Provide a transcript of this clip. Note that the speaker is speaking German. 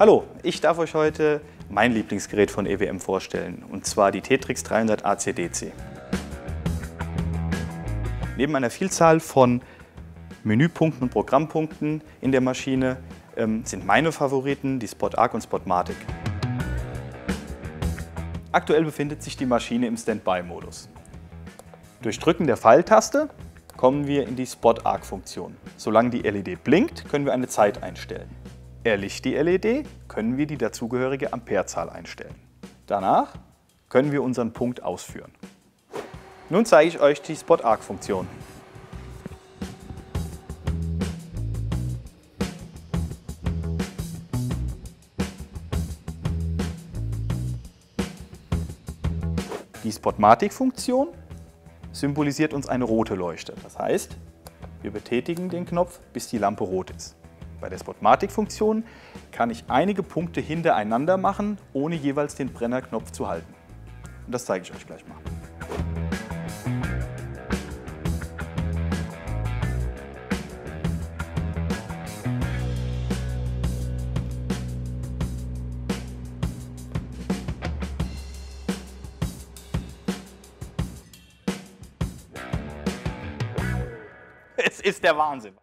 Hallo, ich darf euch heute mein Lieblingsgerät von EWM vorstellen, und zwar die Tetrix 300 AC/DC. Neben einer Vielzahl von Menüpunkten und Programmpunkten in der Maschine sind meine Favoriten die Spot-Arc und Spotmatic. Aktuell befindet sich die Maschine im Standby-Modus. Durch Drücken der Pfeiltaste kommen wir in die Spot-Arc-Funktion. Solange die LED blinkt, können wir eine Zeit einstellen. Erlischt die LED, können wir die dazugehörige Amperezahl einstellen. Danach können wir unseren Punkt ausführen. Nun zeige ich euch die Spot-Arc-Funktion. Die Spotmatic-Funktion symbolisiert uns eine rote Leuchte. Das heißt, wir betätigen den Knopf, bis die Lampe rot ist. Bei der Spotmatic-Funktion kann ich einige Punkte hintereinander machen, ohne jeweils den Brennerknopf zu halten. Und das zeige ich euch gleich mal. Es ist der Wahnsinn!